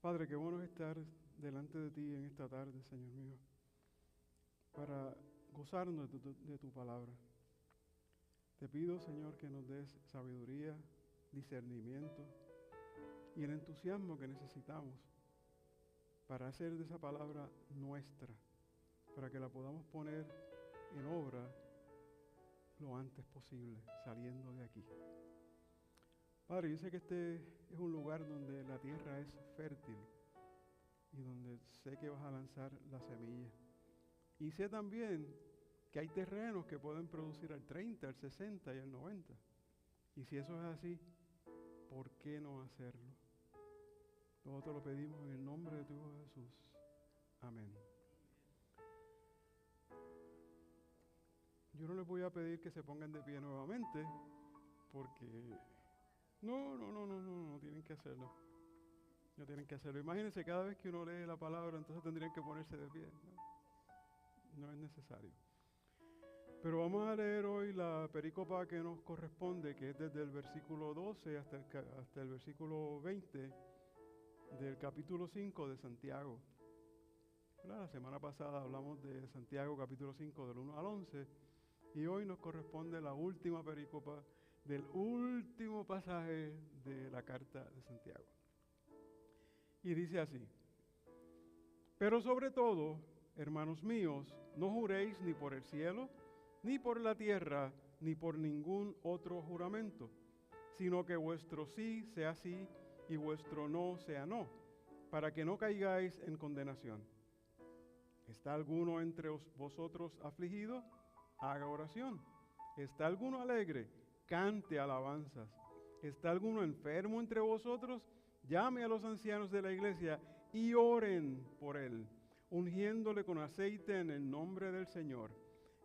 Padre, qué bueno es estar delante de ti en esta tarde, Señor mío, para gozarnos de tu palabra. Te pido, Señor, que nos des sabiduría, discernimiento y el entusiasmo que necesitamos para hacer de esa palabra nuestra, para que la podamos poner en obra lo antes posible, saliendo de aquí. Padre, yo sé que este es un lugar donde la tierra es fértil y donde sé que vas a lanzar la semilla. Y sé también que hay terrenos que pueden producir al 30, al 60 y al 90. Y si eso es así, ¿por qué no hacerlo? Todo te lo pedimos en el nombre de tu Hijo Jesús. Amén. Yo no les voy a pedir que se pongan de pie nuevamente, porque no tienen que hacerlo. No tienen que hacerlo. Imagínense, cada vez que uno lee la palabra, entonces tendrían que ponerse de pie. No es necesario. Pero vamos a leer hoy la perícopa que nos corresponde, que es desde el versículo 12 hasta el versículo 20 del capítulo 5 de Santiago. La semana pasada hablamos de Santiago capítulo 5 del 1 al 11 y hoy nos corresponde la última perícopa del último pasaje de la carta de Santiago. Y dice así: pero sobre todo, hermanos míos, no juréis ni por el cielo, ni por la tierra, ni por ningún otro juramento, sino que vuestro sí sea sí y vuestro no sea no, para que no caigáis en condenación. ¿Está alguno entre vosotros afligido? Haga oración. ¿Está alguno alegre? Cante alabanzas. ¿Está alguno enfermo entre vosotros? Llame a los ancianos de la iglesia y oren por él, ungiéndole con aceite en el nombre del Señor.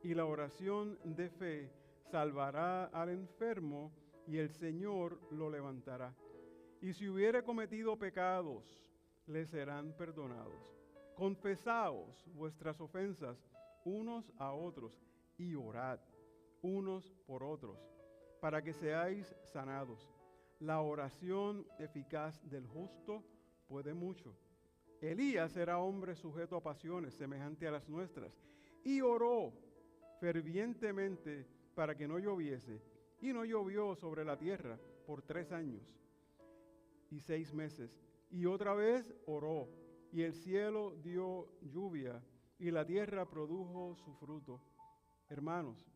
Y la oración de fe salvará al enfermo y el Señor lo levantará. Y si hubiere cometido pecados, le serán perdonados. Confesaos vuestras ofensas unos a otros y orad unos por otros, para que seáis sanados. La oración eficaz del justo puede mucho. Elías era hombre sujeto a pasiones semejante a las nuestras, y oró fervientemente para que no lloviese, y no llovió sobre la tierra por 3 años y 6 meses. Y otra vez oró, y el cielo dio lluvia, y la tierra produjo su fruto. Hermanos,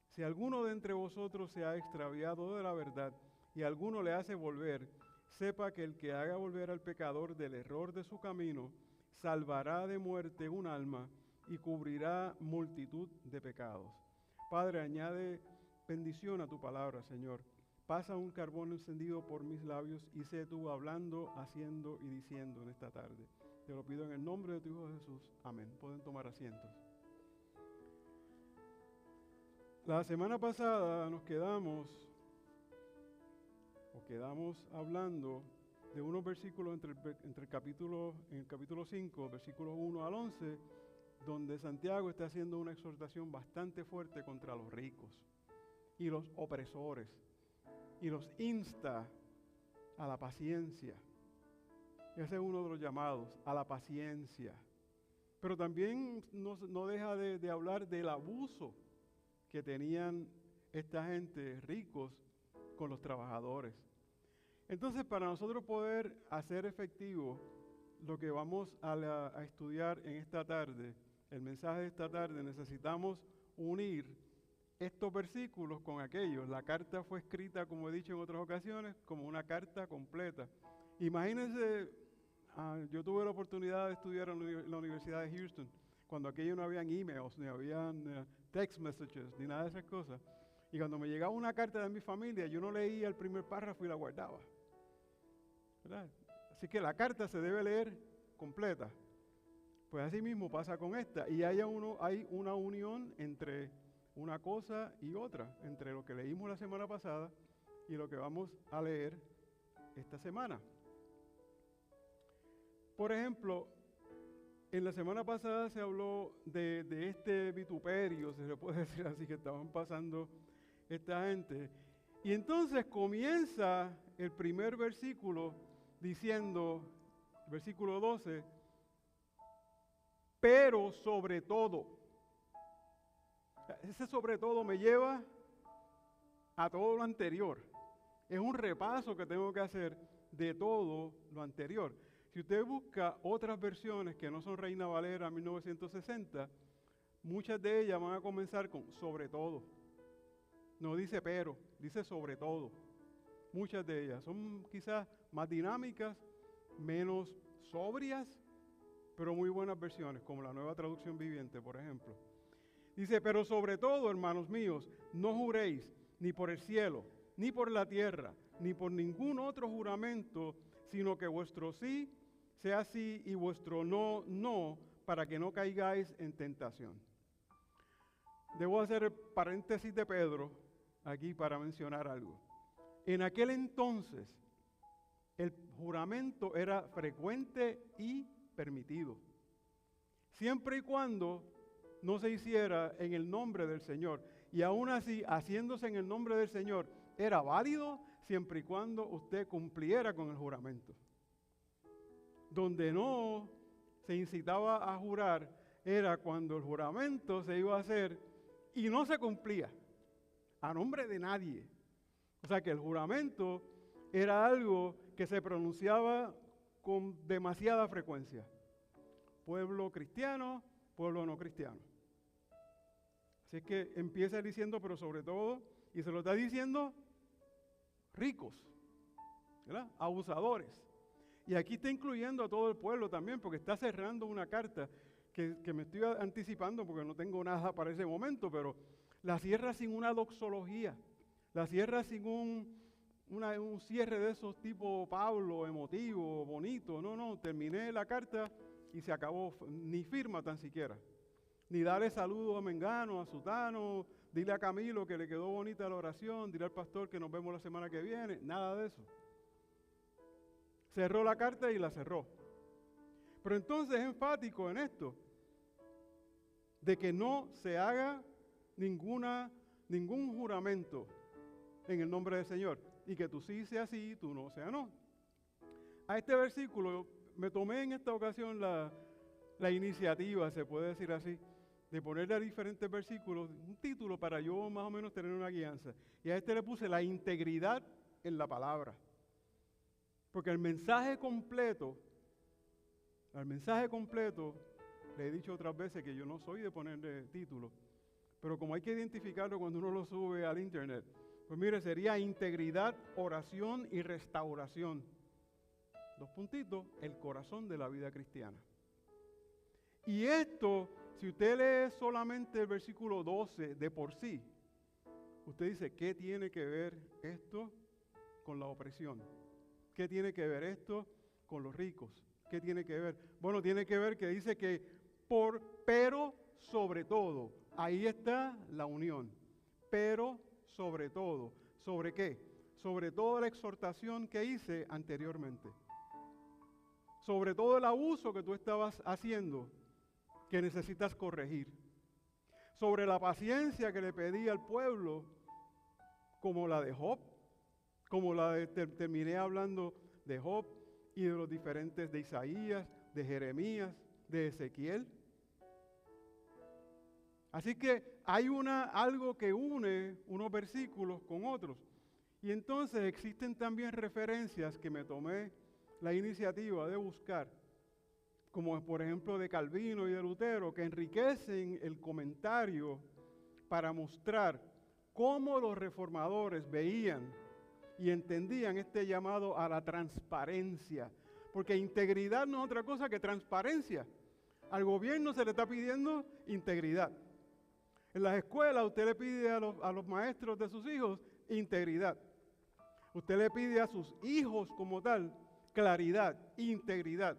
si alguno de entre vosotros se ha extraviado de la verdad, y alguno le hace volver, sepa que el que haga volver al pecador del error de su camino, salvará de muerte un alma y cubrirá multitud de pecados. Padre, añade bendición a tu palabra, Señor. Pasa un carbón encendido por mis labios y sé tú hablando, haciendo y diciendo en esta tarde. Te lo pido en el nombre de tu Hijo Jesús. Amén. Pueden tomar asientos. La semana pasada quedamos hablando de unos versículos en el capítulo 5, versículos 1 al 11, donde Santiago está haciendo una exhortación bastante fuerte contra los ricos y los opresores, y los insta a la paciencia. Ese es uno de los llamados, a la paciencia. Pero también no deja de hablar del abuso que tenían esta gente ricos con los trabajadores. Entonces, para nosotros poder hacer efectivo lo que vamos a estudiar en esta tarde, el mensaje de esta tarde, necesitamos unir estos versículos con aquellos. La carta fue escrita, como he dicho en otras ocasiones, como una carta completa. Imagínense, yo tuve la oportunidad de estudiar en la Universidad de Houston, cuando aquello no habían emails, ni habían text messages, ni nada de esas cosas. Y cuando me llegaba una carta de mi familia, yo no leía el primer párrafo y la guardaba, ¿verdad? Así que la carta se debe leer completa. Pues así mismo pasa con esta. Y hay una unión entre una cosa y otra, entre lo que leímos la semana pasada y lo que vamos a leer esta semana. Por ejemplo, en la semana pasada se habló de este vituperio, se le puede decir así, que estaban pasando esta gente. Y entonces comienza el primer versículo diciendo versículo 12, pero sobre todo. Ese sobre todo me lleva a todo lo anterior. Es un repaso que tengo que hacer de todo lo anterior. Si usted busca otras versiones que no son Reina Valera 1960, muchas de ellas van a comenzar con sobre todo. No dice pero, dice sobre todo. Muchas de ellas son quizás más dinámicas, menos sobrias, pero muy buenas versiones, como la Nueva Traducción Viviente, por ejemplo. Dice, pero sobre todo, hermanos míos, no juréis ni por el cielo, ni por la tierra, ni por ningún otro juramento, sino que vuestro sí sea sí y vuestro no, no, para que no caigáis en tentación. Debo hacer el paréntesis de Pedro aquí para mencionar algo. En aquel entonces, el juramento era frecuente y permitido, siempre y cuando no se hiciera en el nombre del Señor. Y aún así, haciéndose en el nombre del Señor, era válido siempre y cuando usted cumpliera con el juramento. Donde no se incitaba a jurar era cuando el juramento se iba a hacer y no se cumplía a nombre de nadie. O sea que el juramento era algo que se pronunciaba con demasiada frecuencia. Pueblo cristiano, pueblo no cristiano. Así es que empieza diciendo, pero sobre todo, y se lo está diciendo, ricos, ¿verdad? Abusadores. Y aquí está incluyendo a todo el pueblo también, porque está cerrando una carta que me estoy anticipando porque no tengo nada para ese momento, pero la cierra sin una doxología, la cierra sin un cierre de esos tipo Pablo, emotivo, bonito. No, terminé la carta y se acabó, ni firma tan siquiera. Ni darle saludos a Mengano, a Sutano, dile a Camilo que le quedó bonita la oración, dile al pastor que nos vemos la semana que viene, nada de eso. Cerró la carta y la cerró. Pero entonces es enfático en esto, de que no se haga ningún juramento en el nombre del Señor, y que tú sí sea sí, tú no sea no. A este versículo me tomé en esta ocasión la iniciativa, se puede decir así, de ponerle a diferentes versículos un título para yo más o menos tener una guianza. Y a este le puse la integridad en la palabra. Porque al mensaje completo, le he dicho otras veces que yo no soy de ponerle título, pero como hay que identificarlo cuando uno lo sube al internet, pues mire, sería integridad, oración y restauración. 2 puntitos, el corazón de la vida cristiana. Y esto, si usted lee solamente el versículo 12 de por sí, usted dice, ¿qué tiene que ver esto con la opresión? ¿Qué tiene que ver esto con los ricos? ¿Qué tiene que ver? Bueno, tiene que ver que dice que pero sobre todo, ahí está la unión. Pero sobre todo, ¿sobre qué? Sobre toda la exhortación que hice anteriormente. Sobre todo el abuso que tú estabas haciendo, que necesitas corregir. Sobre la paciencia que le pedí al pueblo, como la de Job, como terminé hablando de Job y de los diferentes de Isaías, de Jeremías, de Ezequiel. Así que hay algo que une unos versículos con otros. Y entonces existen también referencias que me tomé la iniciativa de buscar, como por ejemplo de Calvino y de Lutero, que enriquecen el comentario para mostrar cómo los reformadores veían y entendían este llamado a la transparencia. Porque integridad no es otra cosa que transparencia. Al gobierno se le está pidiendo integridad. En las escuelas usted le pide a los maestros de sus hijos integridad. Usted le pide a sus hijos como tal claridad, integridad.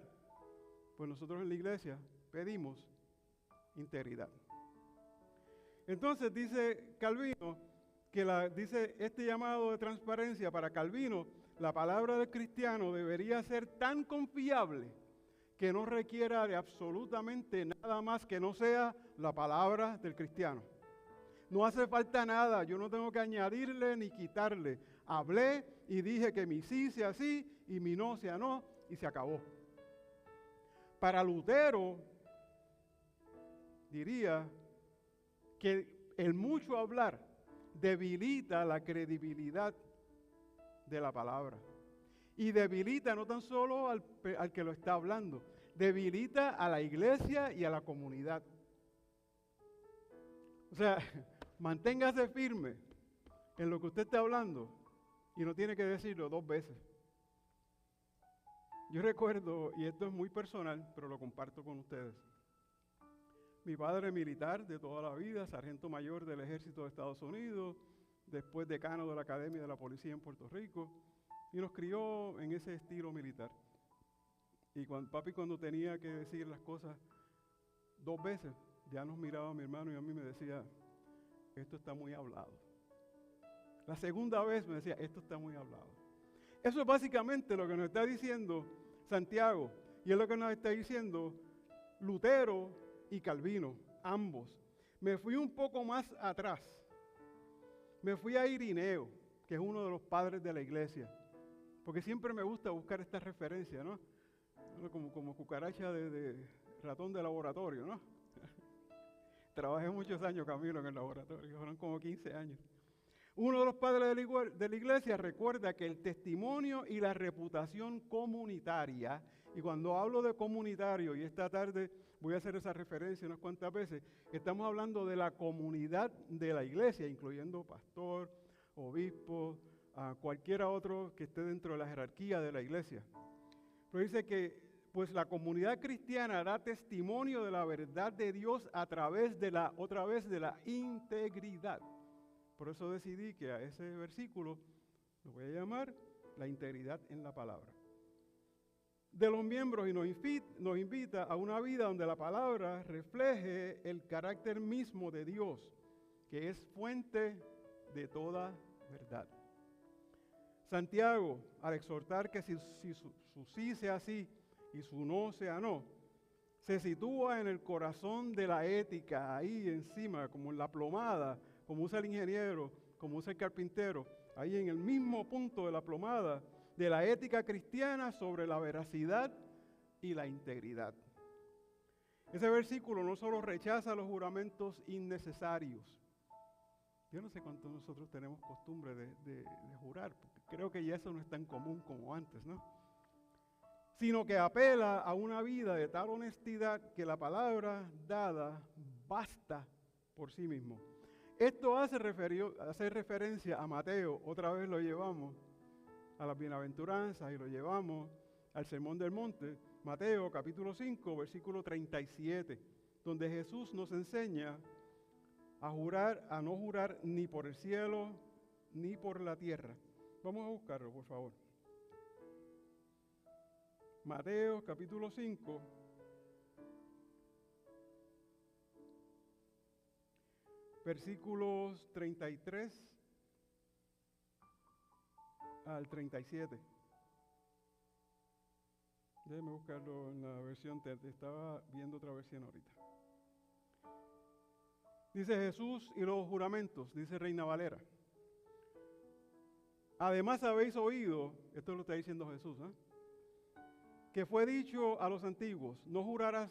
Pues nosotros en la iglesia pedimos integridad. Entonces dice Calvino, dice este llamado de transparencia para Calvino, la palabra del cristiano debería ser tan confiable que no requiera de absolutamente nada más que no sea la palabra del cristiano. No hace falta nada, yo no tengo que añadirle ni quitarle. Hablé y dije que mi sí sea sí y mi no sea no y se acabó. Para Lutero, diría que el mucho hablar debilita la credibilidad de la palabra. Y debilita no tan solo al que lo está hablando, debilita a la iglesia y a la comunidad. O sea, manténgase firme en lo que usted está hablando y no tiene que decirlo 2 veces. Yo recuerdo, y esto es muy personal, pero lo comparto con ustedes. Mi padre militar de toda la vida, sargento mayor del Ejército de Estados Unidos, después decano de la Academia de la Policía en Puerto Rico, y nos crió en ese estilo militar. Y papi cuando tenía que decir las cosas 2 veces, ya nos miraba a mi hermano y a mí me decía, esto está muy hablado. La segunda vez me decía, esto está muy hablado. Eso es básicamente lo que nos está diciendo Santiago, y es lo que nos está diciendo Lutero y Calvino, ambos. Me fui un poco más atrás. Me fui a Irineo, que es uno de los padres de la iglesia, porque siempre me gusta buscar esta referencia, ¿no? Como cucaracha de ratón de laboratorio, ¿no? Trabajé muchos años, Camilo, en el laboratorio, fueron como 15 años. Uno de los padres de la iglesia recuerda que el testimonio y la reputación comunitaria, y cuando hablo de comunitario, y esta tarde voy a hacer esa referencia unas cuantas veces, estamos hablando de la comunidad de la iglesia, incluyendo pastor, obispo, cualquiera otro que esté dentro de la jerarquía de la iglesia. Pero dice que pues la comunidad cristiana da testimonio de la verdad de Dios a través de la integridad. Por eso decidí que a ese versículo lo voy a llamar la integridad en la palabra. De los miembros y nos invita a una vida donde la palabra refleje el carácter mismo de Dios, que es fuente de toda verdad. Santiago, al exhortar que si su sí sea sí y su no sea no, se sitúa en el corazón de la ética, ahí encima, como en la plomada, como usa el ingeniero, como usa el carpintero, ahí en el mismo punto de la plomada, de la ética cristiana sobre la veracidad y la integridad. Ese versículo no solo rechaza los juramentos innecesarios. Yo no sé cuántos nosotros tenemos costumbre de jurar, porque creo que ya eso no es tan común como antes, ¿no? Sino que apela a una vida de tal honestidad que la palabra dada basta por sí mismo. Esto hace referencia a Mateo, otra vez lo llevamos a las bienaventuranzas y lo llevamos al Sermón del Monte, Mateo capítulo 5, versículo 37, donde Jesús nos enseña a no jurar ni por el cielo ni por la tierra. Vamos a buscarlo, por favor. Mateo capítulo 5, versículos 33 al 37. Déjeme buscarlo en la versión, estaba viendo otra versión ahorita. Dice Jesús y los juramentos, dice Reina Valera. Además habéis oído, esto lo está diciendo Jesús, que fue dicho a los antiguos, no jurarás,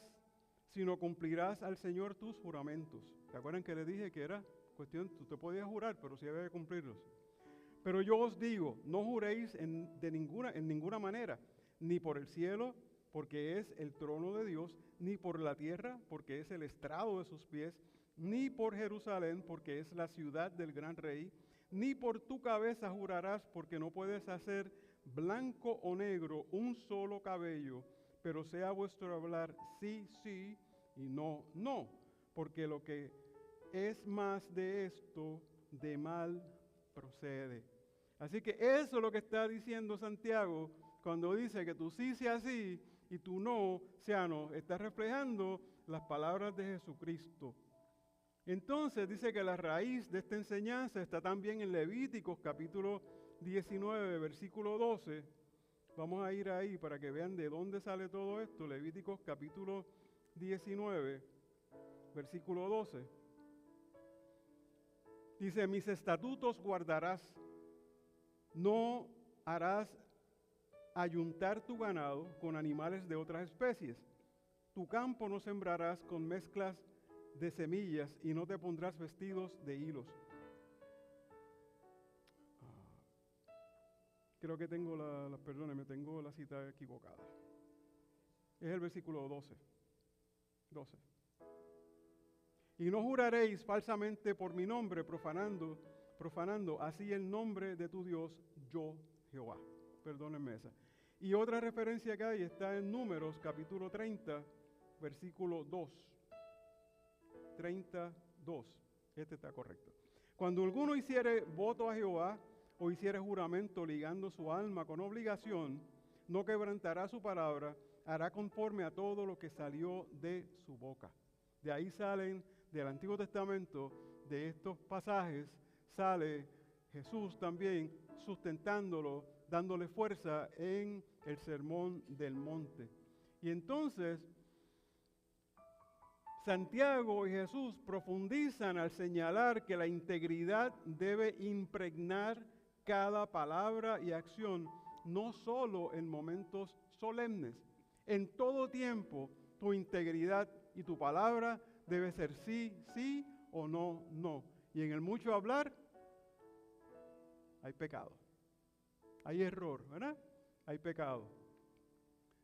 sino cumplirás al Señor tus juramentos. ¿Se acuerdan que les dije que era cuestión, usted podía jurar, pero sí había que cumplirlos? Pero yo os digo, no juréis en ninguna manera, ni por el cielo, porque es el trono de Dios, ni por la tierra, porque es el estrado de sus pies, ni por Jerusalén, porque es la ciudad del gran rey, ni por tu cabeza jurarás, porque no puedes hacer blanco o negro un solo cabello, pero sea vuestro hablar sí, sí, y no, no, porque lo que es más de esto, de mal procede. Así que eso es lo que está diciendo Santiago cuando dice que tu sí sea sí y tu no sea no. Está reflejando las palabras de Jesucristo. Entonces dice que la raíz de esta enseñanza está también en Levíticos capítulo 19, versículo 12. Vamos a ir ahí para que vean de dónde sale todo esto. Levíticos capítulo 19, versículo 12. Dice, mis estatutos guardarás, no harás ayuntar tu ganado con animales de otras especies, Tu campo no sembrarás con mezclas de semillas y no te pondrás vestidos de hilos. Creo que tengo perdóneme, tengo la cita equivocada. Es el versículo 12. Y no juraréis falsamente por mi nombre, profanando así el nombre de tu Dios, yo Jehová. Perdónenme esa. Y otra referencia que hay está en Números, capítulo 30, versículo 2. 32. Este está correcto. Cuando alguno hiciere voto a Jehová o hiciere juramento ligando su alma con obligación, no quebrantará su palabra, hará conforme a todo lo que salió de su boca. De ahí salen, del Antiguo Testamento, de estos pasajes, sale Jesús también sustentándolo, dándole fuerza en el Sermón del Monte. Y entonces, Santiago y Jesús profundizan al señalar que la integridad debe impregnar cada palabra y acción, no solo en momentos solemnes. En todo tiempo, tu integridad y tu palabra debe ser sí, sí o no, no. Y en el mucho hablar, hay pecado. Hay error, ¿verdad? Hay pecado.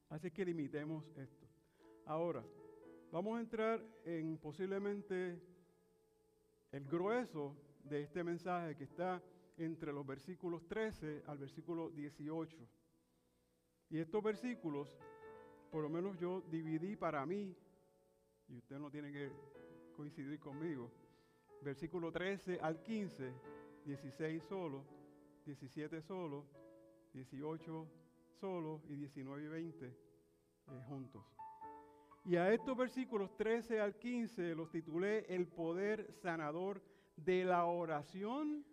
Así que limitemos esto. Ahora, vamos a entrar en posiblemente el grueso de este mensaje que está entre los versículos 13 al versículo 18. Y estos versículos, por lo menos yo dividí para mí, y usted no tiene que coincidir conmigo, versículo 13 al 15, 16 solo, 17 solo, 18 solo y 19 y 20 juntos. Y a estos versículos 13 al 15 los titulé El poder sanador de la oración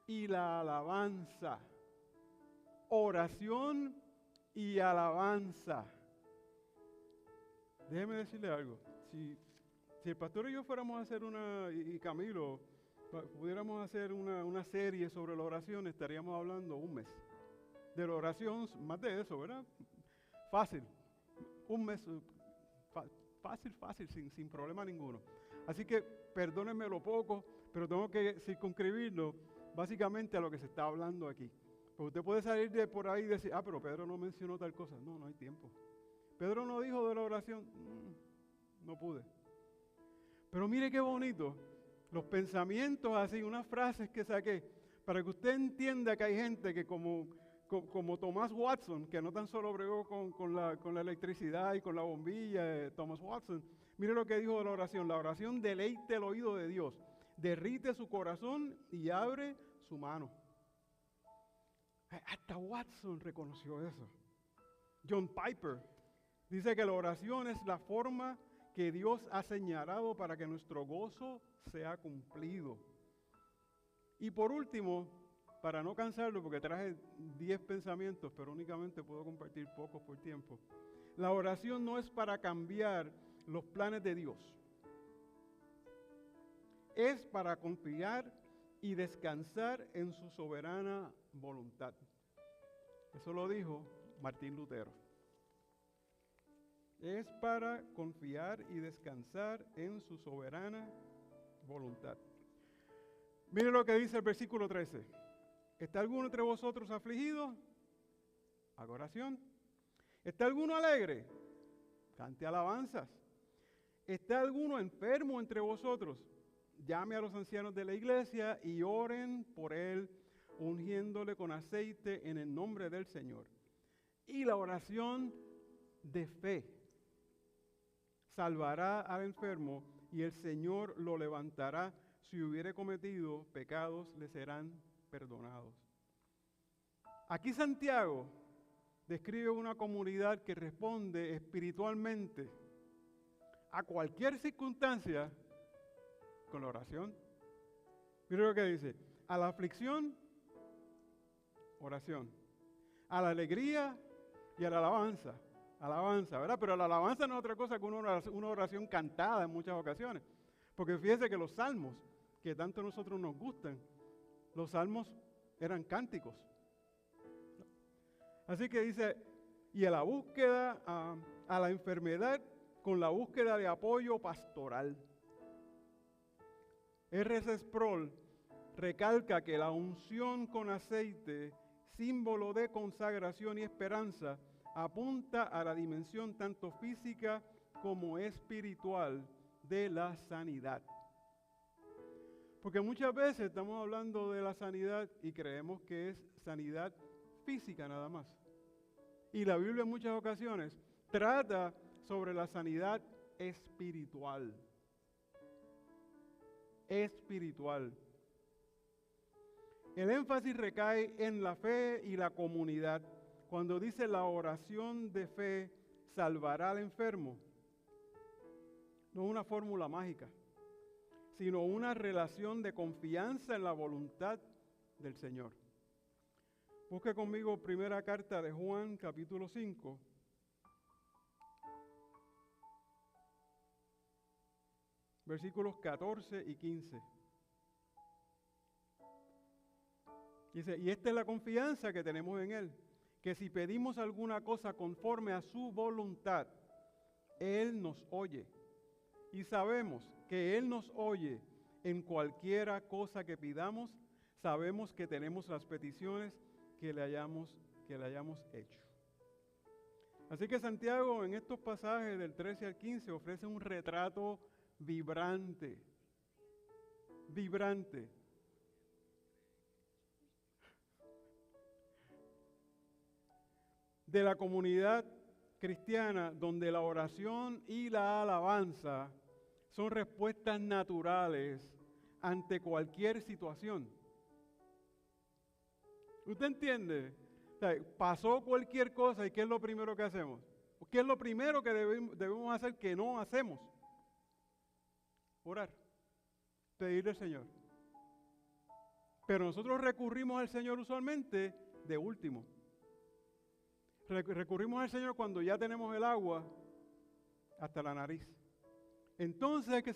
y la alabanza. Oración y alabanza. Déjeme decirle algo. Si el pastor y yo fuéramos a hacer y Camilo, pudiéramos hacer una serie sobre la oración, estaríamos hablando un mes. De la oración, más de eso, ¿verdad? Fácil. Un mes, fácil, sin problema ninguno. Así que perdónenme lo poco, pero tengo que circunscribirlo básicamente a lo que se está hablando aquí. Porque usted puede salir de por ahí y decir, pero Pedro no mencionó tal cosa. No hay tiempo. Pedro no dijo de la oración. No pude. Pero mire qué bonito. Los pensamientos así, unas frases que saqué, para que usted entienda que hay gente que como Thomas Watson, que no tan solo bregó con la electricidad y con la bombilla, Thomas Watson, mire lo que dijo de la oración. La oración deleite el oído de Dios, derrite su corazón y abre su mano. Hasta Watson reconoció eso. John Piper dice que la oración es la forma que Dios ha señalado para que nuestro gozo sea cumplido. Y por último, para no cansarlo, porque traje 10 pensamientos, pero únicamente puedo compartir pocos por tiempo. La oración no es para cambiar los planes de Dios. Es para confiar y descansar en su soberana voluntad. Eso lo dijo Martín Lutero. Es para confiar y descansar en su soberana voluntad. Mire lo que dice el versículo 13. ¿Está alguno entre vosotros afligido? Haga oración. ¿Está alguno alegre? Cante alabanzas. ¿Está alguno enfermo entre vosotros? Llame a los ancianos de la iglesia y oren por él, ungiéndole con aceite en el nombre del Señor. Y la oración de fe salvará al enfermo y el Señor lo levantará. Si hubiere cometido pecados, le serán perdonados. Aquí Santiago describe una comunidad que responde espiritualmente a cualquier circunstancia con la oración. Mira lo que dice: a la aflicción, oración; a la alegría y a la alabanza, ¿verdad? Pero la alabanza no es otra cosa que una oración cantada en muchas ocasiones. Porque fíjese que los salmos, que tanto a nosotros nos gustan, los salmos eran cánticos. Así que dice, y a la búsqueda, a la enfermedad con la búsqueda de apoyo pastoral. R.C. Sproul recalca que la unción con aceite, símbolo de consagración y esperanza, apunta a la dimensión tanto física como espiritual de la sanidad. Porque muchas veces estamos hablando de la sanidad y creemos que es sanidad física nada más. Y la Biblia en muchas ocasiones trata sobre la sanidad espiritual. Espiritual. El énfasis recae en la fe y la comunidad. Cuando dice la oración de fe salvará al enfermo, no es una fórmula mágica, sino una relación de confianza en la voluntad del Señor. Busque conmigo primera carta de Juan, capítulo 5. Versículos 14 y 15. Dice, y esta es la confianza que tenemos en Él, que si pedimos alguna cosa conforme a su voluntad, Él nos oye. Y sabemos que Él nos oye en cualquiera cosa que pidamos, sabemos que tenemos las peticiones que le hayamos hecho. Así que Santiago en estos pasajes del 13 al 15 ofrece un retrato vibrante de la comunidad cristiana, donde la oración y la alabanza son respuestas naturales ante cualquier situación. ¿Usted entiende? O sea, pasó cualquier cosa y ¿qué es lo primero que hacemos? ¿Qué es lo primero que debemos hacer que no hacemos? Orar, pedirle al Señor. Pero nosotros recurrimos al Señor usualmente de último. Recurrimos al Señor cuando ya tenemos el agua hasta la nariz. Entonces es que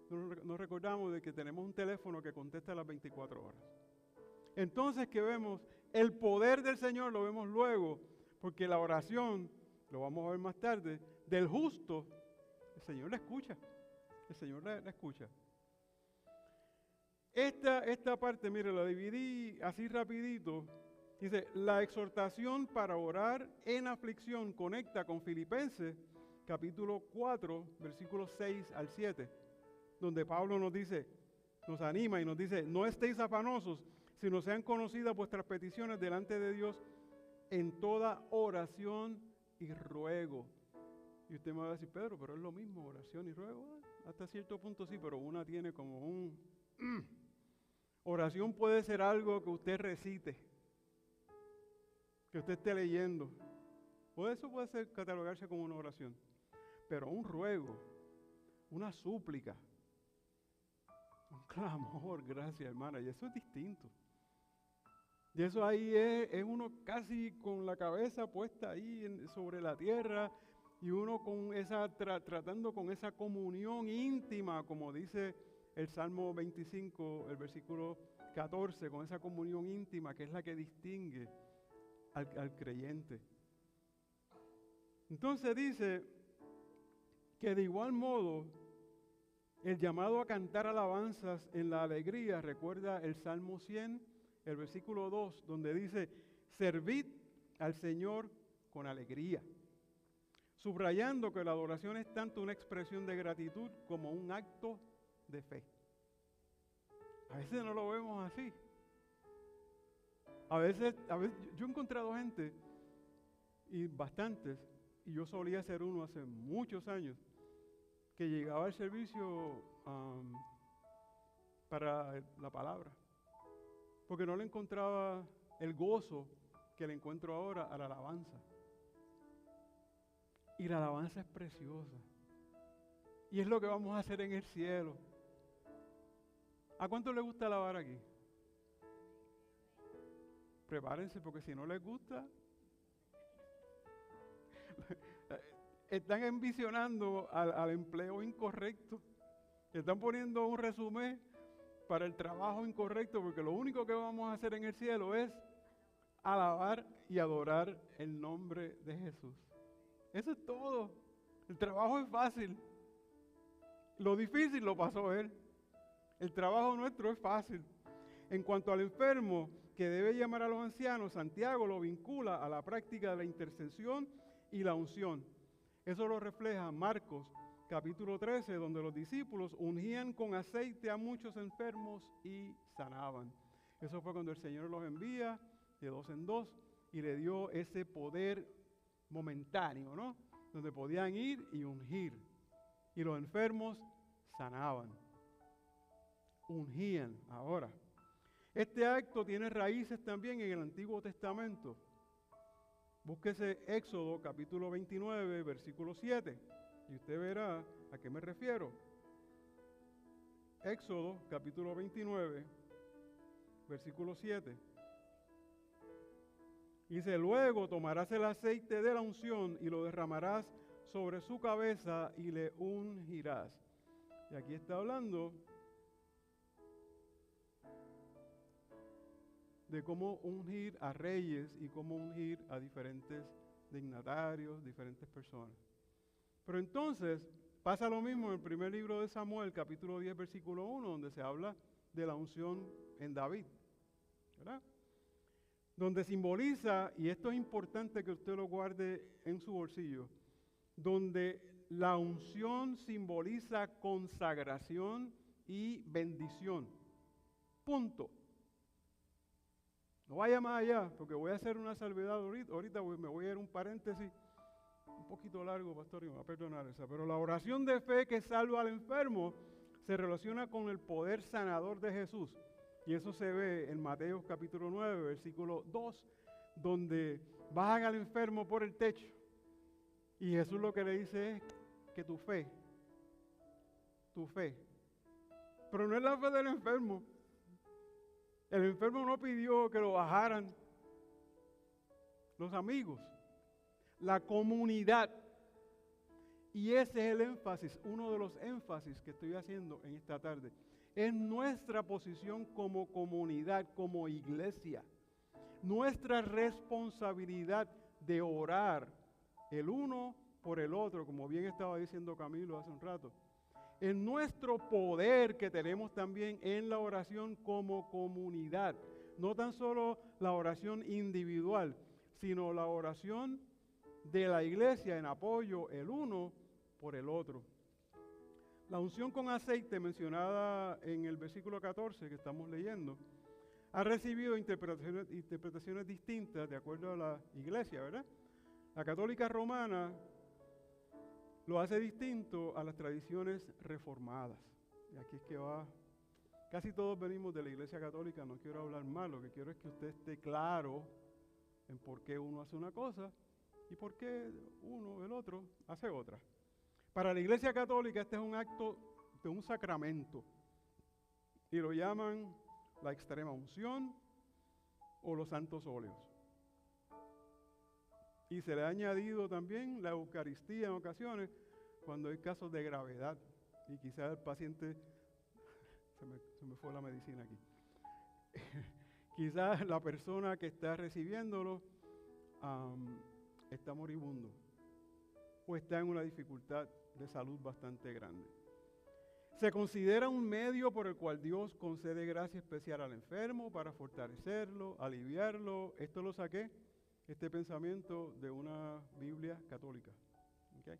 nos recordamos de que tenemos un teléfono que contesta a las 24 horas. Entonces que vemos el poder del Señor, lo vemos luego, porque la oración, lo vamos a ver más tarde, del justo, el Señor la escucha. El Señor la escucha. Esta parte, mire, la dividí así rapidito. Dice, la exhortación para orar en aflicción conecta con Filipenses, capítulo 4, versículos 6 al 7, donde Pablo nos dice, nos anima y nos dice, no estéis afanosos, sino sean conocidas vuestras peticiones delante de Dios en toda oración y ruego. Y usted me va a decir, Pedro, pero es lo mismo, oración y ruego. Hasta cierto punto sí, pero una tiene como un... Oración puede ser algo que usted recite, que usted esté leyendo. O eso puede ser catalogarse como una oración. Pero un ruego, una súplica, un clamor, gracias hermana, y eso es distinto. Y eso ahí es uno casi con la cabeza puesta ahí sobre la tierra y uno con tratando con esa comunión íntima, como dice el Salmo 25, el versículo 14, con esa comunión íntima que es la que distingue al creyente. Entonces dice que de igual modo el llamado a cantar alabanzas en la alegría, recuerda el Salmo 100, el versículo 2, donde dice, servid al Señor con alegría, subrayando que la adoración es tanto una expresión de gratitud como un acto de fe. A veces no lo vemos así. A veces yo he encontrado gente, y bastantes, y yo solía ser uno hace muchos años, que llegaba al servicio para la palabra, porque no le encontraba el gozo que le encuentro ahora a la alabanza. Y la alabanza es preciosa. Y es lo que vamos a hacer en el cielo. ¿A cuánto le gusta alabar aquí? Prepárense, porque si no les gusta, están envisionando al empleo incorrecto. Están poniendo un resumen para el trabajo incorrecto, porque lo único que vamos a hacer en el cielo es alabar y adorar el nombre de Jesús. Eso es todo. El trabajo es fácil. Lo difícil lo pasó Él. El trabajo nuestro es fácil. En cuanto al enfermo que debe llamar a los ancianos, Santiago lo vincula a la práctica de la intercesión y la unción. Eso lo refleja Marcos capítulo 13, donde los discípulos ungían con aceite a muchos enfermos y sanaban. Eso fue cuando el Señor los envía de dos en dos y le dio ese poder momentáneo, ¿no? Donde podían ir y ungir. Y los enfermos sanaban. Ungían. Ahora, este acto tiene raíces también en el Antiguo Testamento. Búsquese Éxodo capítulo 29, versículo 7. Y usted verá a qué me refiero. Éxodo capítulo 29, versículo 7. Dice, luego tomarás el aceite de la unción y lo derramarás sobre su cabeza y le ungirás. Y aquí está hablando de cómo ungir a reyes y cómo ungir a diferentes dignatarios, diferentes personas. Pero entonces pasa lo mismo en el primer libro de Samuel, capítulo 10, versículo 1, donde se habla de la unción en David, ¿verdad? Donde simboliza, y esto es importante que usted lo guarde en su bolsillo, donde la unción simboliza consagración y bendición. Punto. No vaya más allá, porque voy a hacer una salvedad ahorita me voy a ir un paréntesis un poquito largo, pastor, y me va a perdonar esa. Pero la oración de fe que salva al enfermo se relaciona con el poder sanador de Jesús. Y eso se ve en Mateo capítulo 9, versículo 2, donde bajan al enfermo por el techo. Y Jesús lo que le dice es que tu fe. Pero no es la fe del enfermo. El enfermo no pidió que lo bajaran los amigos, la comunidad. Y ese es el énfasis, uno de los énfasis que estoy haciendo en esta tarde. Es nuestra posición como comunidad, como iglesia. Nuestra responsabilidad de orar el uno por el otro, como bien estaba diciendo Camilo hace un rato. En nuestro poder que tenemos también en la oración como comunidad. No tan solo la oración individual, sino la oración de la iglesia en apoyo el uno por el otro. La unción con aceite mencionada en el versículo 14 que estamos leyendo ha recibido interpretaciones distintas de acuerdo a la iglesia, ¿verdad? La católica romana lo hace distinto a las tradiciones reformadas. Y aquí es que va. Casi todos venimos de la iglesia católica, no quiero hablar mal, lo que quiero es que usted esté claro en por qué uno hace una cosa y por qué uno, el otro, hace otra. Para la iglesia católica este es un acto de un sacramento y lo llaman la extrema unción o los santos óleos. Y se le ha añadido también la Eucaristía en ocasiones cuando hay casos de gravedad y quizás el paciente, se me fue la medicina aquí, quizás la persona que está recibiéndolo está moribundo o está en una dificultad de salud bastante grande. Se considera un medio por el cual Dios concede gracia especial al enfermo para fortalecerlo, aliviarlo. Esto lo saqué, este pensamiento, de una Biblia católica. ¿Okay?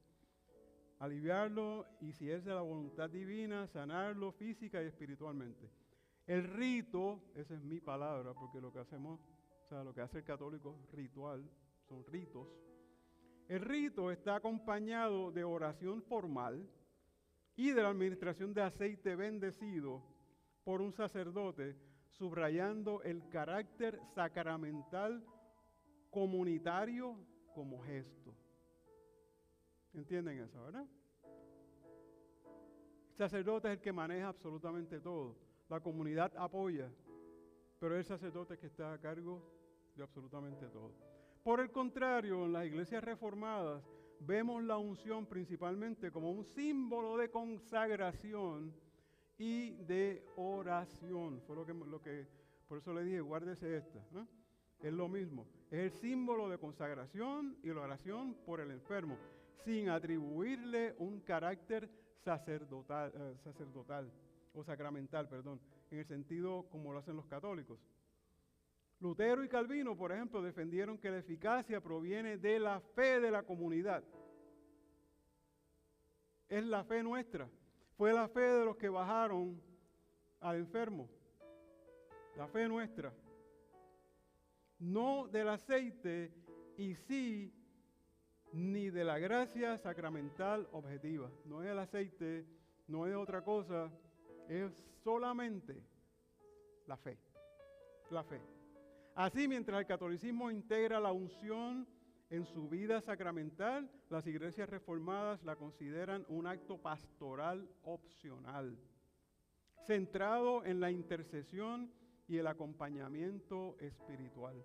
Aliviarlo y, si es de la voluntad divina, sanarlo física y espiritualmente. El rito, esa es mi palabra, porque lo que hacemos, o sea, lo que hace el católico ritual, son ritos. El rito está acompañado de oración formal y de la administración de aceite bendecido por un sacerdote, subrayando el carácter sacramental comunitario como gesto. ¿Entienden eso, verdad? El sacerdote es el que maneja absolutamente todo. La comunidad apoya, pero es el sacerdote que está a cargo de absolutamente todo. Por el contrario, en las iglesias reformadas vemos la unción principalmente como un símbolo de consagración y de oración. Fue lo que por eso le dije, guárdese esta, ¿no? Es lo mismo, es el símbolo de consagración y la oración por el enfermo. sin atribuirle un carácter sacerdotal o sacramental, perdón, en el sentido como lo hacen los católicos. Lutero y Calvino, por ejemplo, defendieron que la eficacia proviene de la fe de la comunidad. Es la fe nuestra. Fue la fe de los que bajaron al enfermo. La fe nuestra. No del aceite y sí ni de la gracia sacramental objetiva. No es el aceite, no es otra cosa, es solamente la fe. La fe. Así, mientras el catolicismo integra la unción en su vida sacramental, las iglesias reformadas la consideran un acto pastoral opcional, centrado en la intercesión y el acompañamiento espiritual.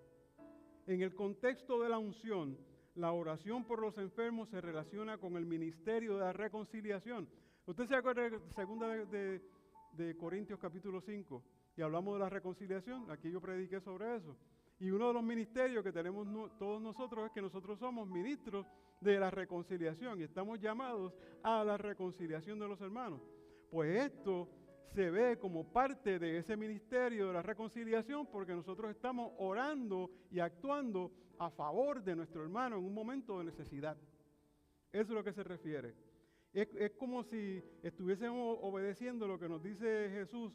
En el contexto de la unción, la oración por los enfermos se relaciona con el ministerio de la reconciliación. ¿Usted se acuerda de 2 de Corintios capítulo 5? Y hablamos de la reconciliación, aquí yo prediqué sobre eso. Y uno de los ministerios que tenemos todos nosotros es que nosotros somos ministros de la reconciliación y estamos llamados a la reconciliación de los hermanos. Pues esto se ve como parte de ese ministerio de la reconciliación porque nosotros estamos orando y actuando a favor de nuestro hermano en un momento de necesidad. Eso es lo que se refiere. Es como si estuviésemos obedeciendo lo que nos dice Jesús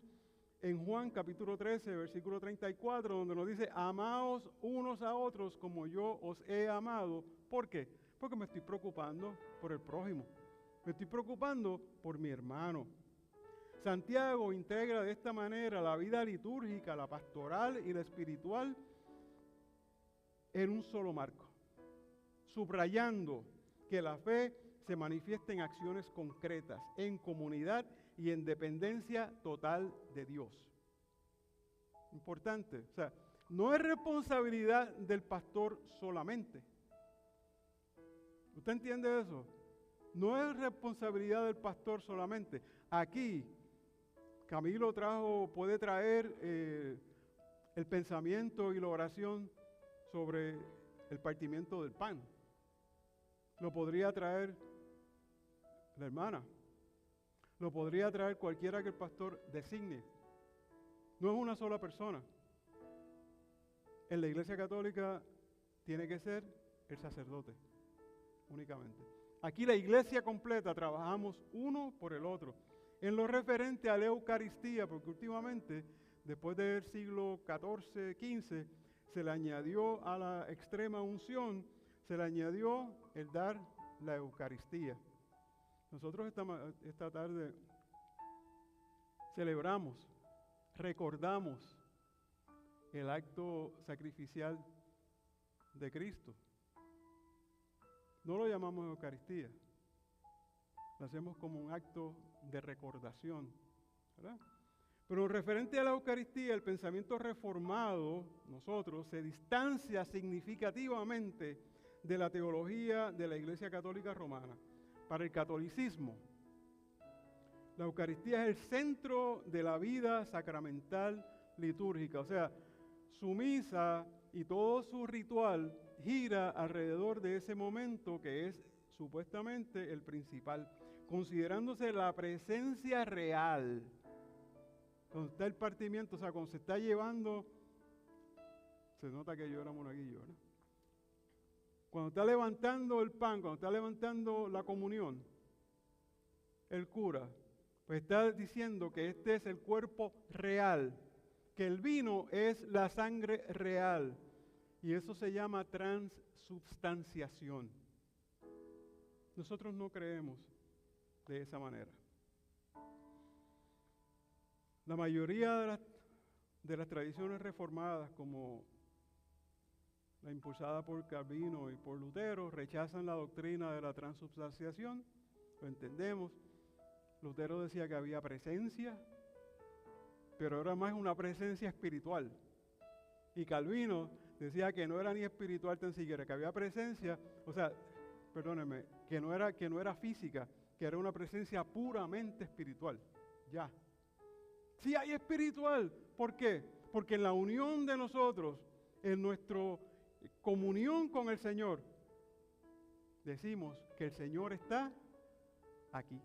en Juan capítulo 13, versículo 34, donde nos dice, amaos unos a otros como yo os he amado. ¿Por qué? Porque me estoy preocupando por el prójimo. Me estoy preocupando por mi hermano. Santiago integra de esta manera la vida litúrgica, la pastoral y la espiritual en un solo marco, subrayando que la fe se manifiesta en acciones concretas, en comunidad y en dependencia total de Dios. Importante, o sea, no es responsabilidad del pastor solamente. ¿Usted entiende eso? No es responsabilidad del pastor solamente. Aquí, Camilo puede traer el pensamiento y la oración sobre el partimiento del pan. Lo podría traer la hermana. Lo podría traer cualquiera que el pastor designe. No es una sola persona. En la Iglesia Católica tiene que ser el sacerdote, únicamente. Aquí la Iglesia completa trabajamos uno por el otro. En lo referente a la Eucaristía, porque últimamente, después del siglo XIV, XV, se le añadió a la extrema unción, se le añadió el dar la Eucaristía. Nosotros esta tarde celebramos, recordamos el acto sacrificial de Cristo. No lo llamamos Eucaristía, lo hacemos como un acto de recordación, ¿verdad? Pero referente a la Eucaristía, el pensamiento reformado, nosotros, se distancia significativamente de la teología de la Iglesia Católica Romana. Para el catolicismo, la Eucaristía es el centro de la vida sacramental litúrgica. O sea, su misa y todo su ritual gira alrededor de ese momento que es supuestamente el principal, considerándose la presencia real. Cuando está el partimiento, o sea, cuando se está llevando, se nota que yo era monaguillo, ¿verdad? Cuando está levantando el pan, cuando está levantando la comunión, el cura, pues está diciendo que este es el cuerpo real, que el vino es la sangre real. Y eso se llama transubstanciación. Nosotros no creemos de esa manera. La mayoría de las tradiciones reformadas, como la impulsada por Calvino y por Lutero, rechazan la doctrina de la transubstanciación. Lo entendemos. Lutero decía que había presencia, pero era más una presencia espiritual. Y Calvino decía que no era ni espiritual tan siquiera, que había presencia, o sea, perdónenme, que no era física, que era una presencia puramente espiritual. Ya. Sí hay espiritual. ¿Por qué? Porque en la unión de nosotros, en nuestra comunión con el Señor, decimos que el Señor está aquí.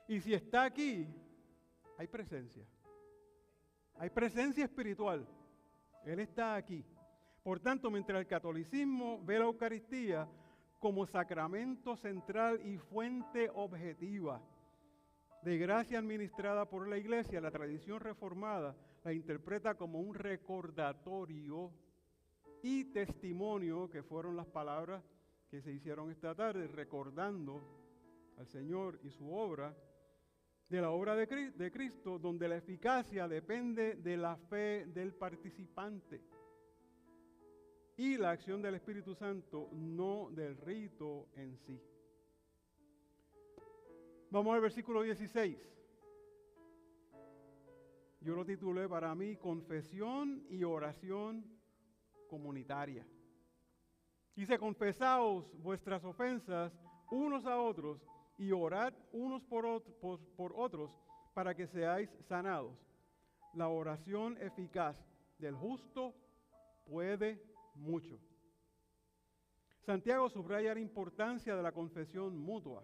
Y si está aquí, hay presencia. Hay presencia espiritual. Él está aquí. Por tanto, mientras el catolicismo ve la Eucaristía como sacramento central y fuente objetiva de gracia administrada por la Iglesia, la tradición reformada la interpreta como un recordatorio y testimonio, que fueron las palabras que se hicieron esta tarde, recordando al Señor y su obra, de la obra de Cristo, donde la eficacia depende de la fe del participante y la acción del Espíritu Santo, no del rito en sí. Vamos al versículo 16. Yo lo titulé para mí confesión y oración comunitaria. Dice: confesaos vuestras ofensas unos a otros y orad unos por otros para que seáis sanados. La oración eficaz del justo puede mucho. Santiago subraya la importancia de la confesión mutua,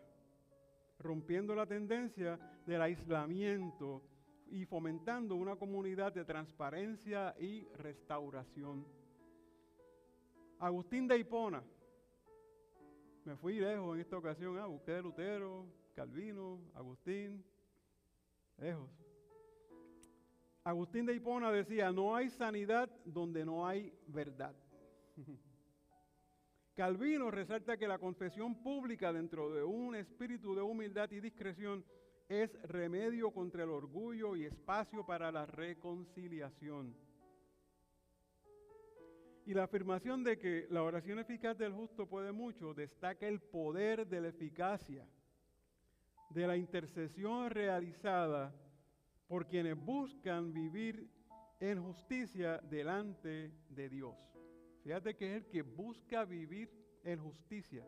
rompiendo la tendencia del aislamiento y fomentando una comunidad de transparencia y restauración. Agustín de Hipona, me fui lejos en esta ocasión, busqué de Lutero, Calvino, Agustín, lejos. Agustín de Hipona decía: no hay sanidad donde no hay verdad. Calvino resalta que la confesión pública dentro de un espíritu de humildad y discreción es remedio contra el orgullo y espacio para la reconciliación. Y la afirmación de que la oración eficaz del justo puede mucho destaca el poder de la eficacia de la intercesión realizada por quienes buscan vivir en justicia delante de Dios. Fíjate que es el que busca vivir en justicia.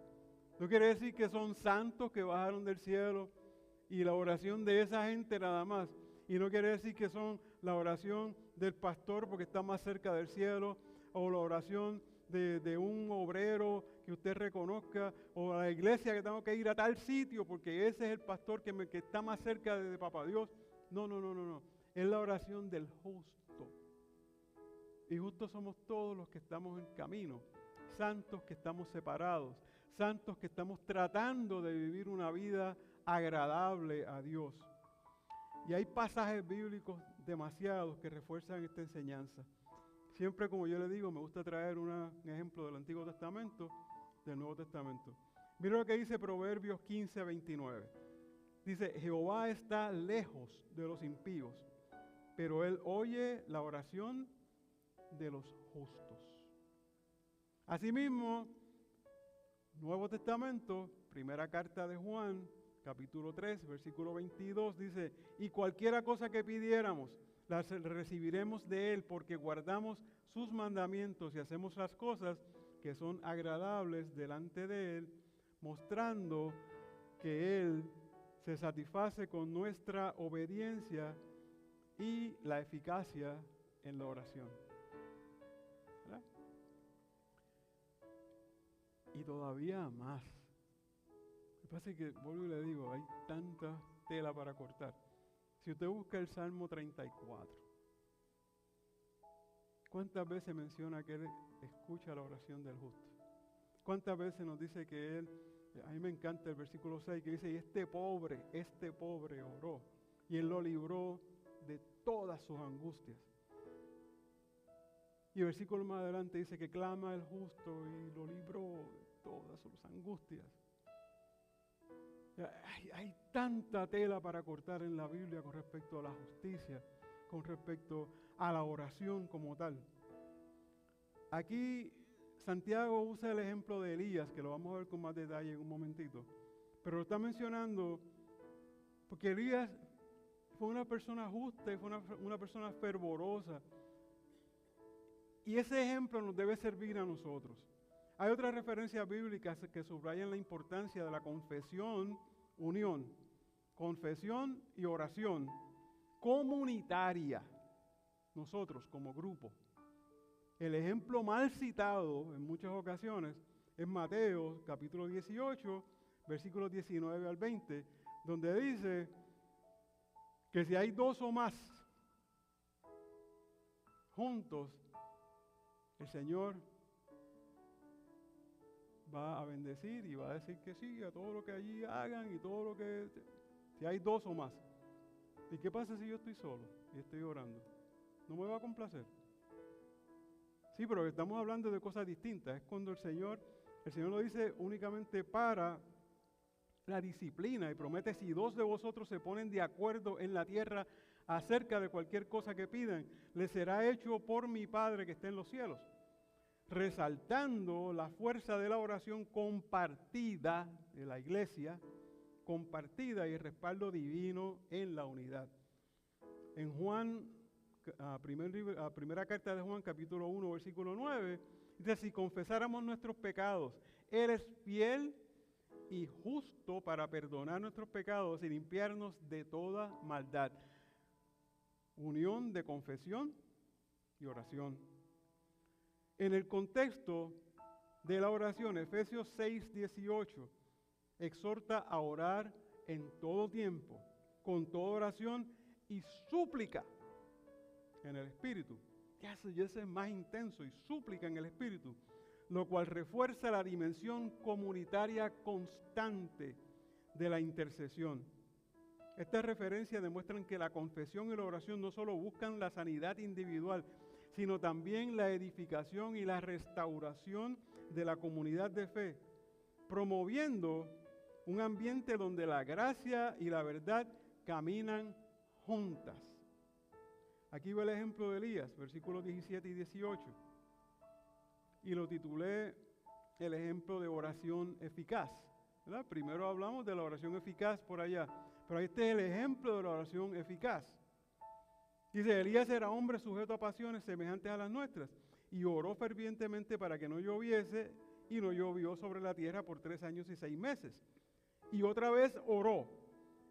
No quiere decir que son santos que bajaron del cielo y la oración de esa gente nada más. Y no quiere decir que son la oración del pastor porque está más cerca del cielo, o la oración de un obrero que usted reconozca, o a la iglesia que tengo que ir a tal sitio porque ese es el pastor que está más cerca de Papá Dios. No. Es la oración del justo. Y justos somos todos los que estamos en camino, santos que estamos separados, santos que estamos tratando de vivir una vida agradable a Dios. Y hay pasajes bíblicos demasiados que refuerzan esta enseñanza. Siempre, como yo le digo, me gusta traer un ejemplo del Antiguo Testamento, del Nuevo Testamento. Mira lo que dice Proverbios 15:29. Dice: Jehová está lejos de los impíos, pero Él oye la oración de los justos. Asimismo, Nuevo Testamento, primera carta de Juan, capítulo 3, versículo 22, dice: y cualquiera cosa que pidiéramos, las recibiremos de Él, porque guardamos sus mandamientos y hacemos las cosas que son agradables delante de Él, mostrando que Él se satisface con nuestra obediencia y la eficacia en la oración. ¿Verdad? Y todavía más. Lo que pasa es que, vuelvo y le digo, hay tanta tela para cortar. Si usted busca el Salmo 34, ¿cuántas veces menciona que Él escucha la oración del justo? ¿Cuántas veces nos dice que Él, a mí me encanta el versículo 6, que dice: y este pobre oró, y Él lo libró de todas sus angustias? Y el versículo más adelante dice que clama el justo y lo libró de todas sus angustias. Hay tanta tela para cortar en la Biblia con respecto a la justicia, con respecto a la oración como tal. Aquí Santiago usa el ejemplo de Elías, que lo vamos a ver con más detalle en un momentito, pero lo está mencionando porque Elías fue una persona justa y fue una persona fervorosa. Y ese ejemplo nos debe servir a nosotros. Hay otras referencias bíblicas que subrayan la importancia de la confesión, unión, confesión y oración comunitaria, nosotros como grupo. El ejemplo mal citado en muchas ocasiones es Mateo, capítulo 18, versículos 19 al 20, donde dice que si hay dos o más juntos, el Señor va a bendecir y va a decir que sí a todo lo que allí hagan y todo lo que... Si hay dos o más. ¿Y qué pasa si yo estoy solo y estoy orando? ¿No me va a complacer? Sí, pero estamos hablando de cosas distintas. Es cuando el Señor lo dice únicamente para la disciplina y promete: si dos de vosotros se ponen de acuerdo en la tierra acerca de cualquier cosa que pidan, les será hecho por mi Padre que está en los cielos. Resaltando la fuerza de la oración compartida de la iglesia, compartida y el respaldo divino en la unidad. En Juan, primera carta de Juan, capítulo 1, versículo 9, dice: si confesáramos nuestros pecados, Él es fiel y justo para perdonar nuestros pecados y limpiarnos de toda maldad. Unión de confesión y oración. En el contexto de la oración, Efesios 6, 18, exhorta a orar en todo tiempo, con toda oración y súplica en el Espíritu. Y ese es más intenso, y súplica en el Espíritu, lo cual refuerza la dimensión comunitaria constante de la intercesión. Estas referencias demuestran que la confesión y la oración no solo buscan la sanidad individual, sino también la edificación y la restauración de la comunidad de fe, promoviendo un ambiente donde la gracia y la verdad caminan juntas. Aquí va el ejemplo de Elías, versículos 17 y 18. Y lo titulé el ejemplo de oración eficaz, ¿verdad? Primero hablamos de la oración eficaz por allá, pero este es el ejemplo de la oración eficaz. Dice: Elías era hombre sujeto a pasiones semejantes a las nuestras, y oró fervientemente para que no lloviese, y no llovió sobre la tierra por 3 años y 6 meses. Y otra vez oró,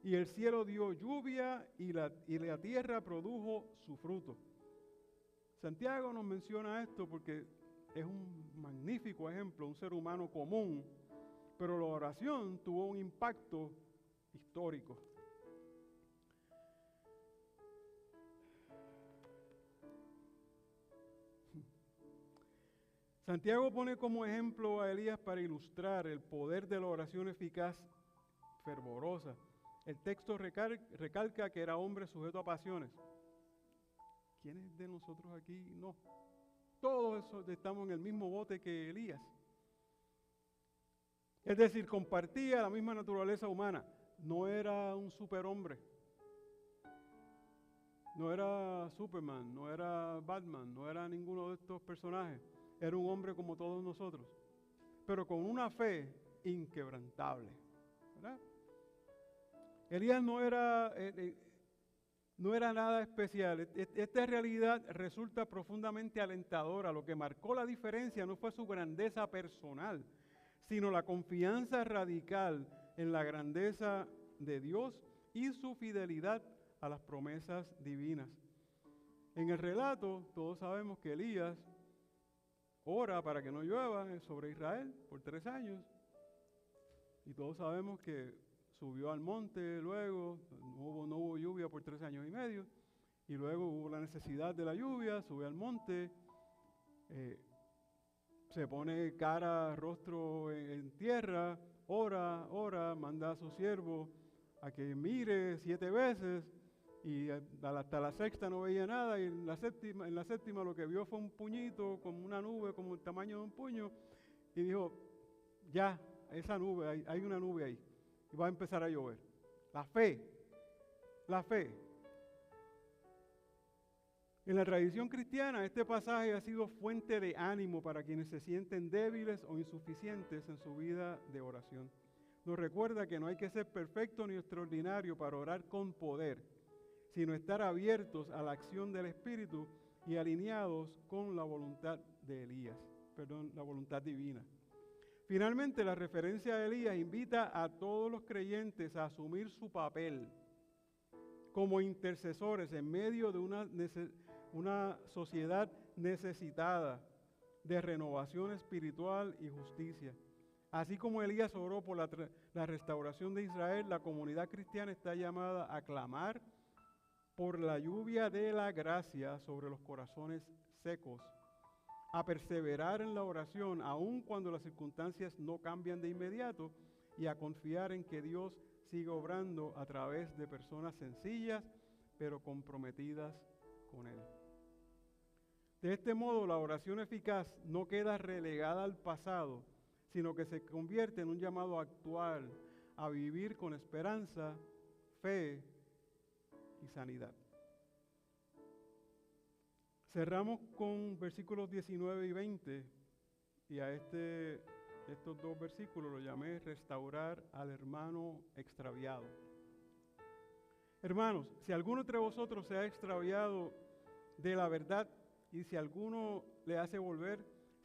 y el cielo dio lluvia, y la tierra produjo su fruto. Santiago nos menciona esto porque es un magnífico ejemplo, un ser humano común, pero la oración tuvo un impacto histórico. Santiago pone como ejemplo a Elías para ilustrar el poder de la oración eficaz, fervorosa. El texto recalca que era hombre sujeto a pasiones. ¿Quiénes de nosotros aquí no? Todos estamos en el mismo bote que Elías. Es decir, compartía la misma naturaleza humana. No era un superhombre. No era Superman, no era Batman, no era ninguno de estos personajes. Era un hombre como todos nosotros, pero con una fe inquebrantable, ¿verdad? Elías no era nada especial. Esta realidad resulta profundamente alentadora. Lo que marcó la diferencia no fue su grandeza personal, sino la confianza radical en la grandeza de Dios y su fidelidad a las promesas divinas. En el relato, todos sabemos que Elías ora para que no llueva sobre Israel por 3 años. Y todos sabemos que subió al monte luego, no hubo lluvia por 3 años y medio. Y luego hubo la necesidad de la lluvia, sube al monte, se pone cara, rostro en tierra, ora, manda a su siervo a que mire 7 veces. Y hasta la sexta no veía nada, y en la séptima lo que vio fue un puñito, como una nube, como el tamaño de un puño, y dijo: ya, esa nube, hay una nube ahí, y va a empezar a llover. La fe. En la tradición cristiana, este pasaje ha sido fuente de ánimo para quienes se sienten débiles o insuficientes en su vida de oración. Nos recuerda que no hay que ser perfecto ni extraordinario para orar con poder, sino estar abiertos a la acción del Espíritu y alineados con la voluntad de Elías, la voluntad divina. Finalmente, la referencia a Elías invita a todos los creyentes a asumir su papel como intercesores en medio de una sociedad necesitada, de renovación espiritual y justicia. Así como Elías oró por la restauración de Israel, la comunidad cristiana está llamada a clamar por la lluvia de la gracia sobre los corazones secos, a perseverar en la oración aun cuando las circunstancias no cambian de inmediato y a confiar en que Dios sigue obrando a través de personas sencillas pero comprometidas con Él. De este modo, la oración eficaz no queda relegada al pasado, sino que se convierte en un llamado actual a vivir con esperanza, fe y sanidad. Cerramos con versículos 19 y 20, y a estos dos versículos los llamé restaurar al hermano extraviado. Hermanos, si alguno entre vosotros se ha extraviado de la verdad, y si alguno le hace volver,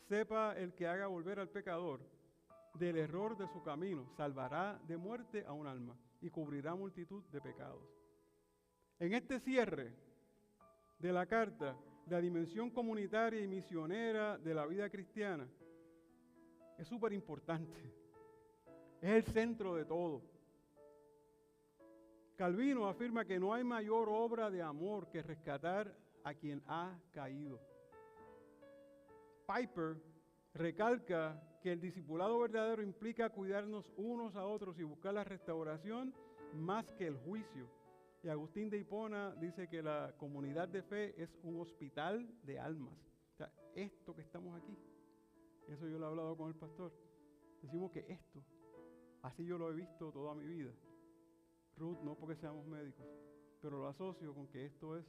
sepa el que haga volver al pecador del error de su camino, salvará de muerte a un alma y cubrirá multitud de pecados. En este cierre de la carta, la dimensión comunitaria y misionera de la vida cristiana es súper importante. Es el centro de todo. Calvino afirma que no hay mayor obra de amor que rescatar a quien ha caído. Piper recalca que el discipulado verdadero implica cuidarnos unos a otros y buscar la restauración más que el juicio. Y Agustín de Hipona dice que la comunidad de fe es un hospital de almas. O sea, esto que estamos aquí, eso yo lo he hablado con el pastor. Decimos que esto, así yo lo he visto toda mi vida. Ruth, no porque seamos médicos, pero lo asocio con que esto es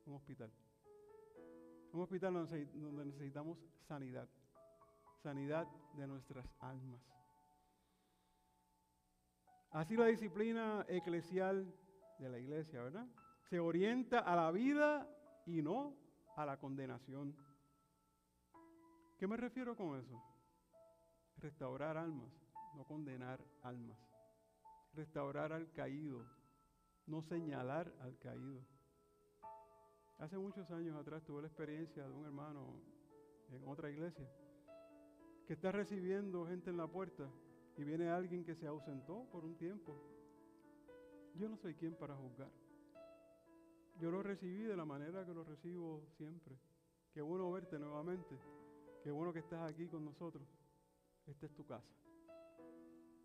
un hospital. Un hospital donde necesitamos sanidad. Sanidad de nuestras almas. Así la disciplina eclesial de la iglesia, ¿verdad? Se orienta a la vida y no a la condenación. ¿Qué me refiero con eso? Restaurar almas, no condenar almas. Restaurar al caído, no señalar al caído. Hace muchos años atrás tuve la experiencia de un hermano en otra iglesia que está recibiendo gente en la puerta y viene alguien que se ausentó por un tiempo. Yo no soy quien para juzgar. Yo lo recibí de la manera que lo recibo siempre. Qué bueno verte nuevamente. Qué bueno que estás aquí con nosotros. Esta es tu casa.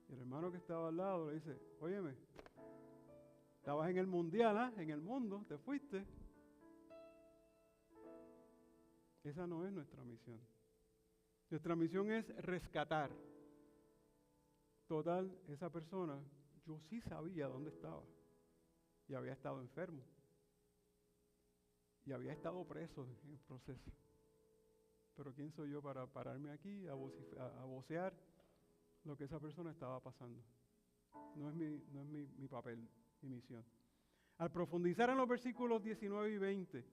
Y el hermano que estaba al lado le dice, óyeme, estabas en el mundial, ¿ah? En el mundo, te fuiste. Esa no es nuestra misión. Nuestra misión es rescatar. Total, esa persona, yo sí sabía dónde estaba. Y había estado enfermo. Y había estado preso en el proceso. Pero ¿quién soy yo para pararme aquí a vocear lo que esa persona estaba pasando? No es mi papel, mi misión. Al profundizar en los versículos 19 y 20,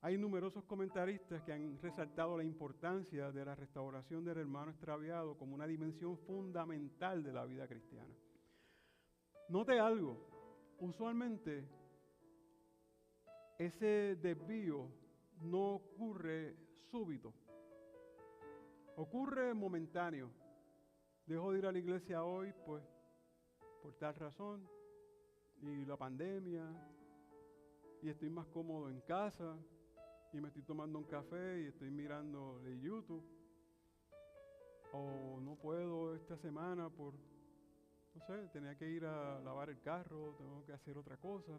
hay numerosos comentaristas que han resaltado la importancia de la restauración del hermano extraviado como una dimensión fundamental de la vida cristiana. Note algo, usualmente ese desvío no ocurre súbito, ocurre momentáneo. Dejo de ir a la iglesia hoy, pues, por tal razón, y la pandemia, y estoy más cómodo en casa, y me estoy tomando un café y estoy mirando el YouTube, o no puedo esta semana por, no sé, tenía que ir a lavar el carro, tengo que hacer otra cosa.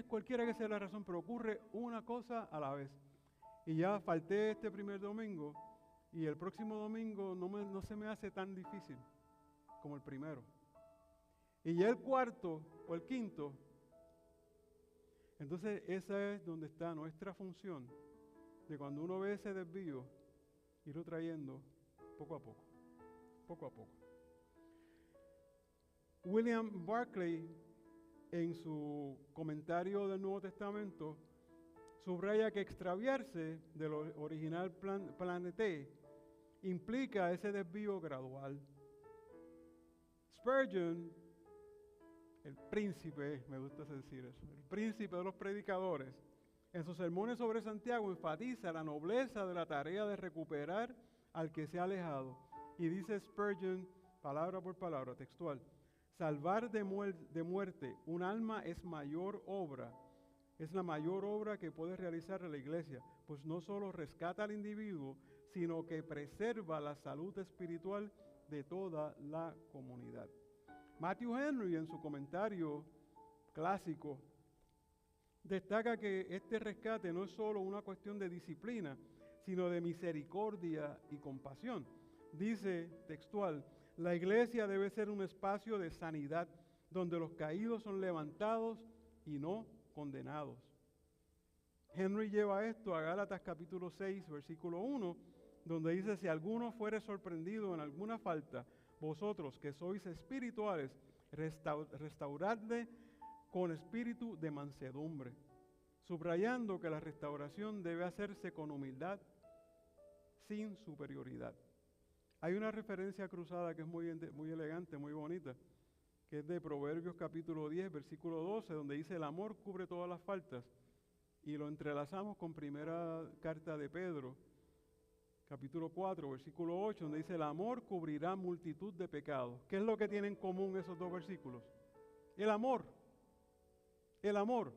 Cualquiera que sea la razón, pero ocurre una cosa a la vez. Y ya falté este primer domingo, y el próximo domingo no se me hace tan difícil como el primero. Y ya el cuarto o el quinto, entonces esa es donde está nuestra función, de cuando uno ve ese desvío, irlo trayendo poco a poco, poco a poco. William Barclay, en su comentario del Nuevo Testamento, subraya que extraviarse de lo original plan T implica ese desvío gradual. Spurgeon, el príncipe, me gusta decir eso, el príncipe de los predicadores, En sus sermones sobre Santiago enfatiza la nobleza de la tarea de recuperar al que se ha alejado. Y dice Spurgeon, palabra por palabra, textual: salvar de muerte un alma es la mayor obra que puede realizar la iglesia, pues no solo rescata al individuo, sino que preserva la salud espiritual de toda la comunidad. Matthew Henry, en su comentario clásico, destaca que este rescate no es solo una cuestión de disciplina, sino de misericordia y compasión. Dice textual: la iglesia debe ser un espacio de sanidad, donde los caídos son levantados y no condenados. Henry lleva esto a Gálatas capítulo 6, versículo 1, donde dice: si alguno fuere sorprendido en alguna falta, vosotros que sois espirituales, restauradle con espíritu de mansedumbre, subrayando que la restauración debe hacerse con humildad, sin superioridad. Hay una referencia cruzada que es muy elegante, muy bonita, que es de Proverbios capítulo 10, versículo 12, donde dice: el amor cubre todas las faltas, y lo entrelazamos con primera carta de Pedro, capítulo 4, versículo 8, donde dice: el amor cubrirá multitud de pecados. ¿Qué es lo que tienen en común esos dos versículos? El amor. El amor.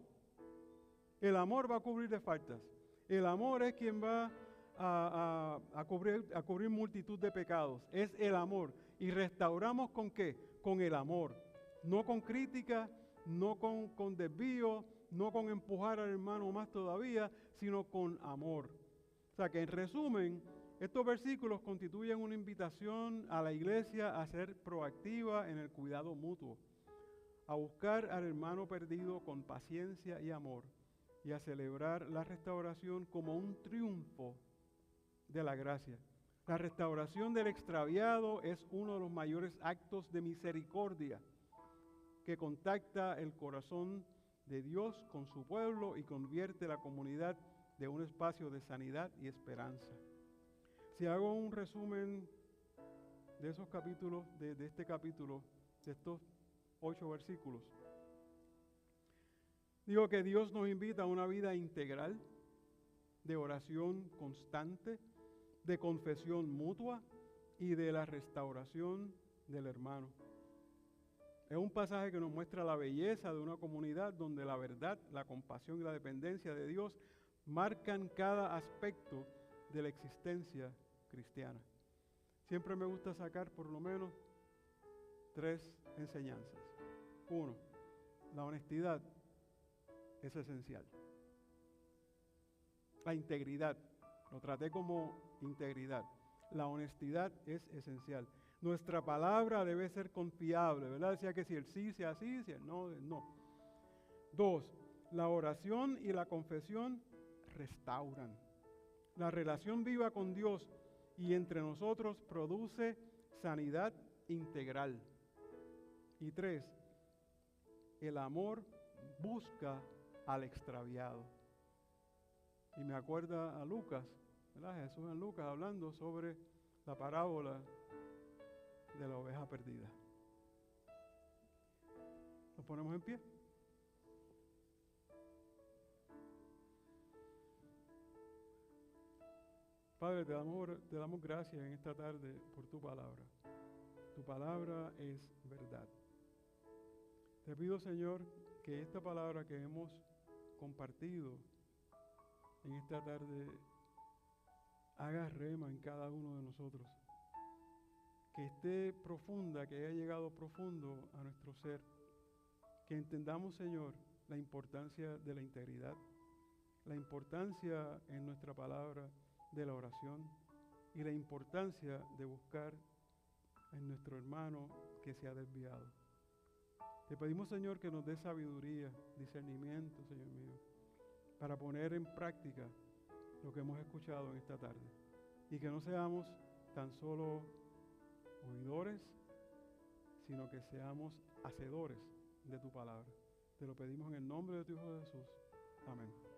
El amor va a cubrir de faltas. El amor es quien va a cubrir multitud de pecados. Es el amor. ¿Y restauramos con qué? Con el amor. No con crítica, no con desvío, no con empujar al hermano más todavía, sino con amor. O sea que, en resumen, estos versículos constituyen una invitación a la iglesia a ser proactiva en el cuidado mutuo, a buscar al hermano perdido con paciencia y amor, y a celebrar la restauración como un triunfo de la gracia. La restauración del extraviado es uno de los mayores actos de misericordia que contacta el corazón de Dios con su pueblo y convierte la comunidad de un espacio de sanidad y esperanza. Si hago un resumen de esos capítulos, de este capítulo, de estos 8 versículos, digo que Dios nos invita a una vida integral, de oración constante, de confesión mutua y de la restauración del hermano. Es un pasaje que nos muestra la belleza de una comunidad donde la verdad, la compasión y la dependencia de Dios marcan cada aspecto de la existencia cristiana. Siempre me gusta sacar por lo menos 3 enseñanzas. 1, la honestidad es esencial. La integridad, lo traté como integridad. La honestidad es esencial. Nuestra palabra debe ser confiable, ¿verdad? Decía que si el sí sea sí, si el no, el no. 2, la oración y la confesión restauran. La relación viva con Dios y entre nosotros produce sanidad integral. Y 3, el amor busca al extraviado. Y me acuerda a Lucas, ¿verdad? Jesús en Lucas hablando sobre la parábola de la oveja perdida. ¿Nos ponemos en pie? Padre, te damos gracias en esta tarde por tu palabra. Tu palabra es verdad. Te pido, Señor, que esta palabra que hemos compartido en esta tarde haga rema en cada uno de nosotros. Que esté profunda, que haya llegado profundo a nuestro ser. Que entendamos, Señor, la importancia de la integridad, la importancia en nuestra palabra de la oración y la importancia de buscar en nuestro hermano que se ha desviado. Te pedimos, Señor, que nos dé sabiduría, discernimiento, Señor mío, para poner en práctica lo que hemos escuchado en esta tarde. Y que no seamos tan solo oidores, sino que seamos hacedores de tu palabra. Te lo pedimos en el nombre de tu Hijo Jesús. Amén.